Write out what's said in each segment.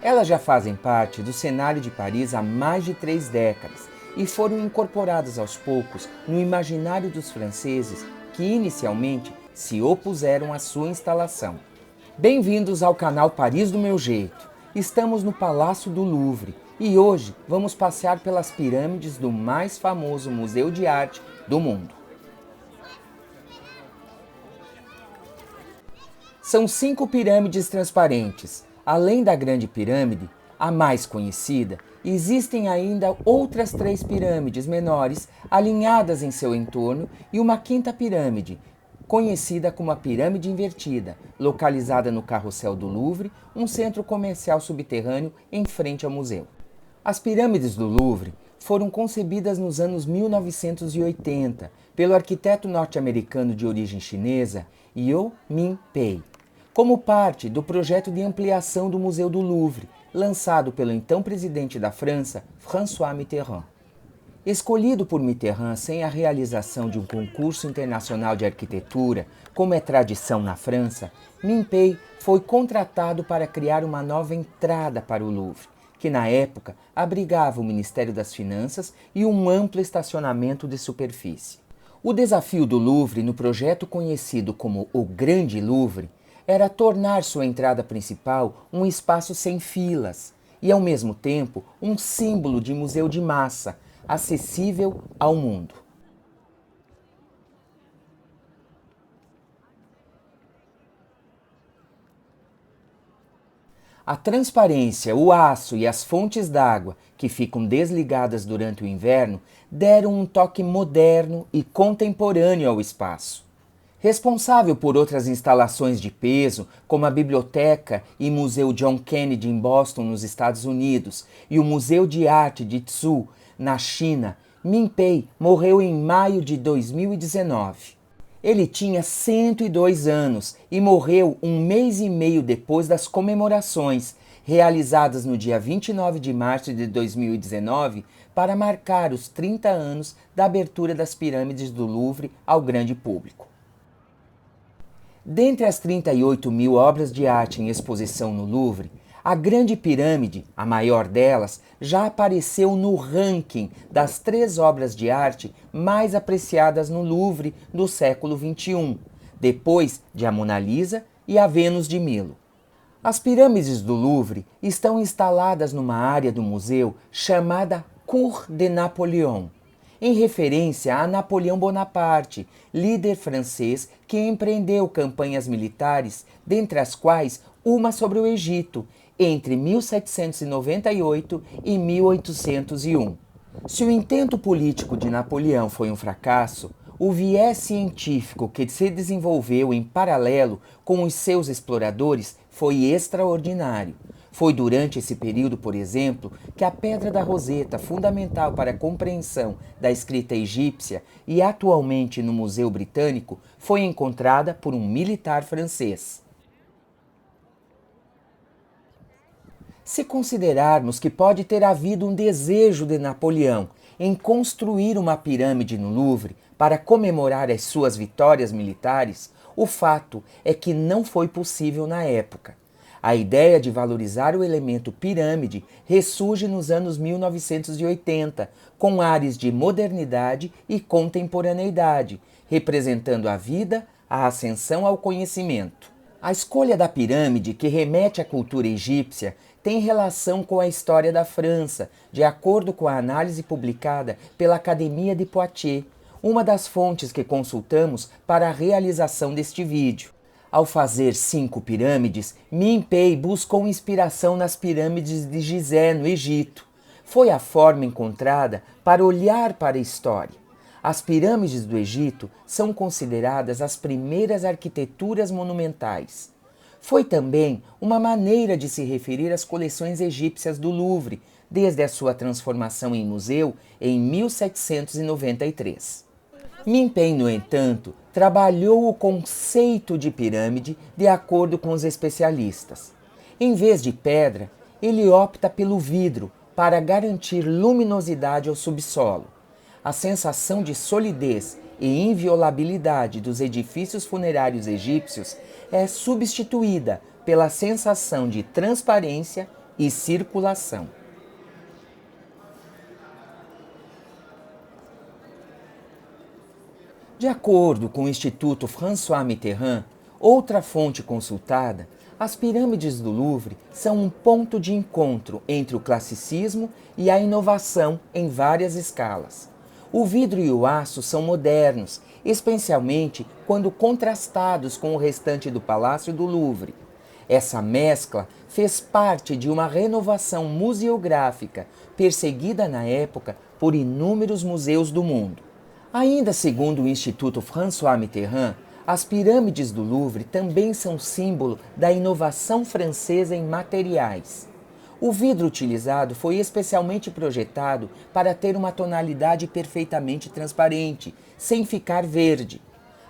Elas já fazem parte do cenário de Paris há mais de 3 décadas e foram incorporadas aos poucos no imaginário dos franceses que inicialmente se opuseram à sua instalação. Bem-vindos ao canal Paris do Meu Jeito. Estamos no Palácio do Louvre e hoje vamos passear pelas pirâmides do mais famoso museu de arte do mundo. São 5 pirâmides transparentes. Além da Grande Pirâmide, a mais conhecida, existem ainda outras 3 pirâmides menores alinhadas em seu entorno e uma 5ª pirâmide, conhecida como a Pirâmide Invertida, localizada no Carrossel do Louvre, um centro comercial subterrâneo em frente ao museu. As pirâmides do Louvre foram concebidas nos anos 1980 pelo arquiteto norte-americano de origem chinesa Yeo Min Pei, como parte do projeto de ampliação do Museu do Louvre, lançado pelo então presidente da França, François Mitterrand. Escolhido por Mitterrand sem a realização de um concurso internacional de arquitetura, como é tradição na França, Min Pei foi contratado para criar uma nova entrada para o Louvre, que na época abrigava o Ministério das Finanças e um amplo estacionamento de superfície. O desafio do Louvre no projeto conhecido como o Grande Louvre era tornar sua entrada principal um espaço sem filas e, ao mesmo tempo, um símbolo de museu de massa, acessível ao mundo. A transparência, o aço e as fontes d'água, que ficam desligadas durante o inverno, deram um toque moderno e contemporâneo ao espaço. Responsável por outras instalações de peso, como a Biblioteca e Museu John Kennedy em Boston, nos Estados Unidos, e o Museu de Arte de Tsu, na China, Min Pei morreu em maio de 2019. Ele tinha 102 anos e morreu um mês e meio depois das comemorações, realizadas no dia 29 de março de 2019, para marcar os 30 anos da abertura das pirâmides do Louvre ao grande público. Dentre as 38 mil obras de arte em exposição no Louvre, a Grande Pirâmide, a maior delas, já apareceu no ranking das 3 obras de arte mais apreciadas no Louvre do século XXI, depois de a Mona Lisa e a Vênus de Milo. As pirâmides do Louvre estão instaladas numa área do museu chamada Cour de Napoléon, em referência a Napoleão Bonaparte, líder francês que empreendeu campanhas militares, dentre as quais uma sobre o Egito, entre 1798 e 1801. Se o intento político de Napoleão foi um fracasso, o viés científico que se desenvolveu em paralelo com os seus exploradores foi extraordinário. Foi durante esse período, por exemplo, que a Pedra da Roseta, fundamental para a compreensão da escrita egípcia e atualmente no Museu Britânico, foi encontrada por um militar francês. Se considerarmos que pode ter havido um desejo de Napoleão em construir uma pirâmide no Louvre para comemorar as suas vitórias militares, o fato é que não foi possível na época. A ideia de valorizar o elemento pirâmide ressurge nos anos 1980, com ares de modernidade e contemporaneidade, representando a vida, a ascensão ao conhecimento. A escolha da pirâmide, que remete à cultura egípcia, tem relação com a história da França, de acordo com a análise publicada pela Academia de Poitiers, uma das fontes que consultamos para a realização deste vídeo. Ao fazer 5 pirâmides, Min Pei buscou inspiração nas pirâmides de Gizé, no Egito. Foi a forma encontrada para olhar para a história. As pirâmides do Egito são consideradas as primeiras arquiteturas monumentais. Foi também uma maneira de se referir às coleções egípcias do Louvre, desde a sua transformação em museu em 1793. Min Pei, no entanto, trabalhou o conceito de pirâmide de acordo com os especialistas. Em vez de pedra, ele opta pelo vidro para garantir luminosidade ao subsolo. A sensação de solidez e inviolabilidade dos edifícios funerários egípcios é substituída pela sensação de transparência e circulação. De acordo com o Instituto François Mitterrand, outra fonte consultada, as pirâmides do Louvre são um ponto de encontro entre o classicismo e a inovação em várias escalas. O vidro e o aço são modernos, especialmente quando contrastados com o restante do Palácio do Louvre. Essa mescla fez parte de uma renovação museográfica perseguida na época por inúmeros museus do mundo. Ainda segundo o Instituto François Mitterrand, as pirâmides do Louvre também são símbolo da inovação francesa em materiais. O vidro utilizado foi especialmente projetado para ter uma tonalidade perfeitamente transparente, sem ficar verde.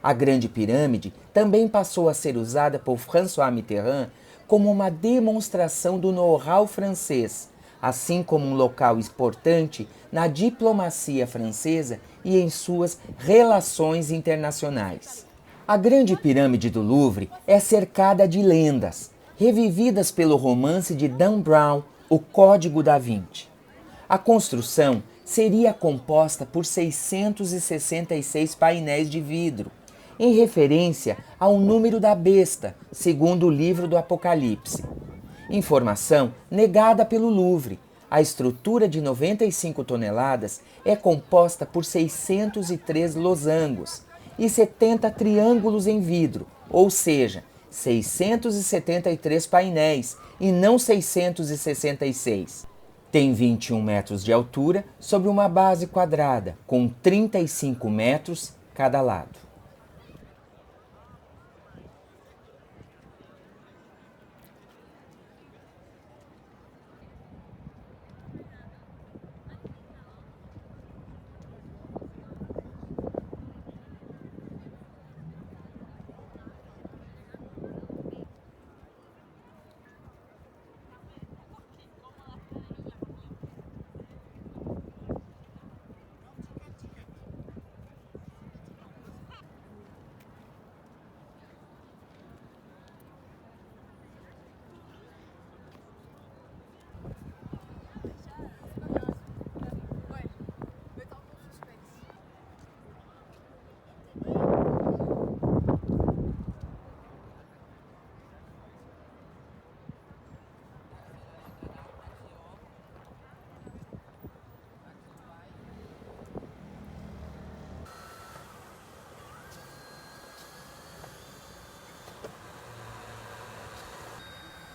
A Grande Pirâmide também passou a ser usada por François Mitterrand como uma demonstração do know-how francês, assim como um local importante na diplomacia francesa e em suas relações internacionais. A Grande Pirâmide do Louvre é cercada de lendas, revividas pelo romance de Dan Brown, O Código da Vinci. A construção seria composta por 666 painéis de vidro, em referência ao número da besta, segundo o livro do Apocalipse. Informação negada pelo Louvre. A estrutura de 95 toneladas é composta por 603 losangos e 70 triângulos em vidro, ou seja, 673 painéis e não 666. Tem 21 metros de altura sobre uma base quadrada, com 35 metros cada lado.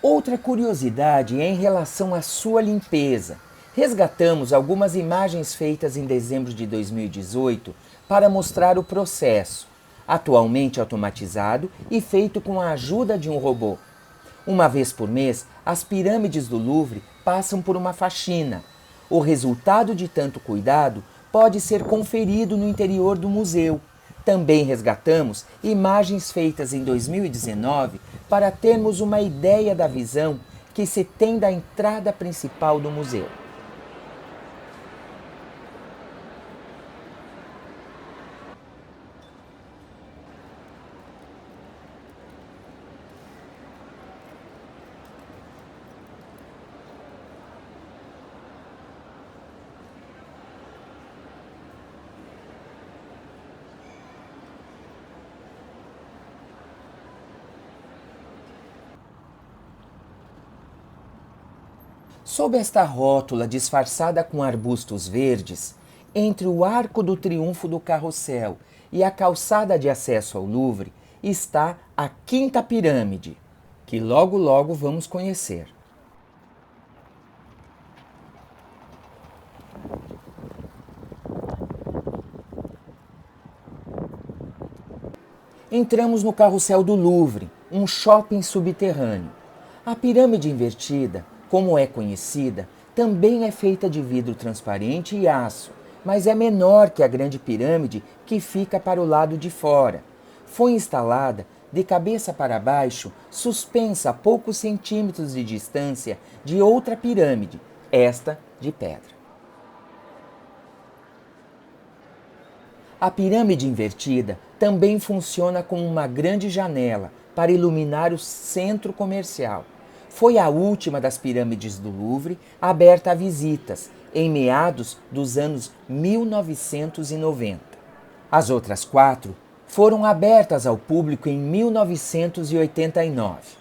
Outra curiosidade é em relação à sua limpeza. Resgatamos algumas imagens feitas em dezembro de 2018 para mostrar o processo, atualmente automatizado e feito com a ajuda de um robô. Uma vez por mês, as pirâmides do Louvre passam por uma faxina. O resultado de tanto cuidado pode ser conferido no interior do museu. Também resgatamos imagens feitas em 2019 para termos uma ideia da visão que se tem da entrada principal do museu. Sob esta rótula disfarçada com arbustos verdes, entre o Arco do Triunfo do Carrossel e a calçada de acesso ao Louvre, está a Quinta Pirâmide, que logo logo vamos conhecer. Entramos no Carrossel do Louvre, um shopping subterrâneo. A pirâmide invertida, como é conhecida, também é feita de vidro transparente e aço, mas é menor que a Grande Pirâmide, que fica para o lado de fora. Foi instalada de cabeça para baixo, suspensa a poucos centímetros de distância de outra pirâmide, esta de pedra. A pirâmide invertida também funciona como uma grande janela para iluminar o centro comercial. Foi a última das pirâmides do Louvre aberta a visitas, em meados dos anos 1990. As outras 4 foram abertas ao público em 1989.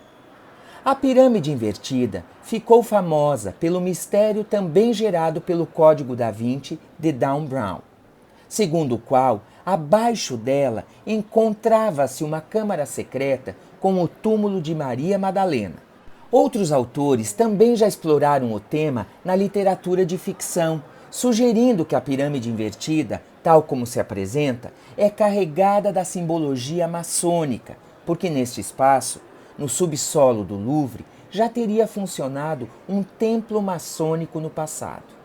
A pirâmide invertida ficou famosa pelo mistério também gerado pelo Código da Vinci de Dan Brown, segundo o qual, abaixo dela, encontrava-se uma câmara secreta com o túmulo de Maria Madalena. Outros autores também já exploraram o tema na literatura de ficção, sugerindo que a pirâmide invertida, tal como se apresenta, é carregada da simbologia maçônica, porque neste espaço, no subsolo do Louvre, já teria funcionado um templo maçônico no passado.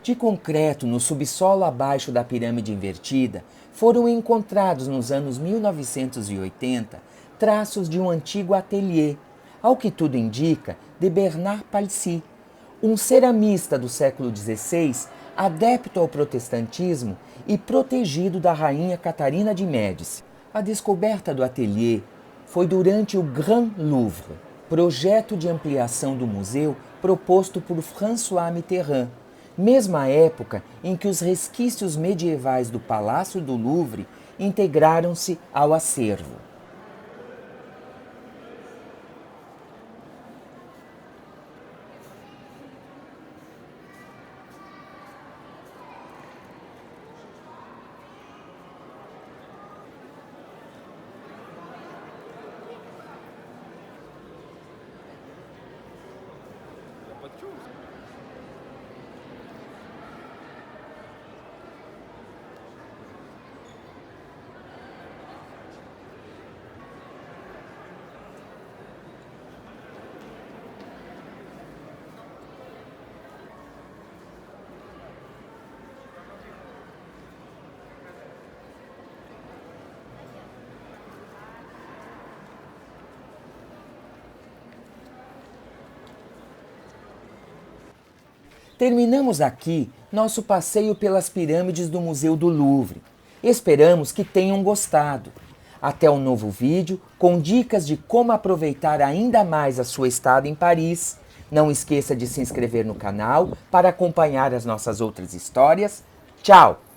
De concreto, no subsolo abaixo da pirâmide invertida, foram encontrados nos anos 1980 traços de um antigo ateliê, ao que tudo indica, de Bernard Palissy, um ceramista do século XVI, adepto ao protestantismo e protegido da rainha Catarina de Médici. A descoberta do ateliê foi durante o Grand Louvre, projeto de ampliação do museu proposto por François Mitterrand, mesma época em que os resquícios medievais do Palácio do Louvre integraram-se ao acervo. Terminamos aqui nosso passeio pelas pirâmides do Museu do Louvre. Esperamos que tenham gostado. Até um novo vídeo com dicas de como aproveitar ainda mais a sua estada em Paris. Não esqueça de se inscrever no canal para acompanhar as nossas outras histórias. Tchau!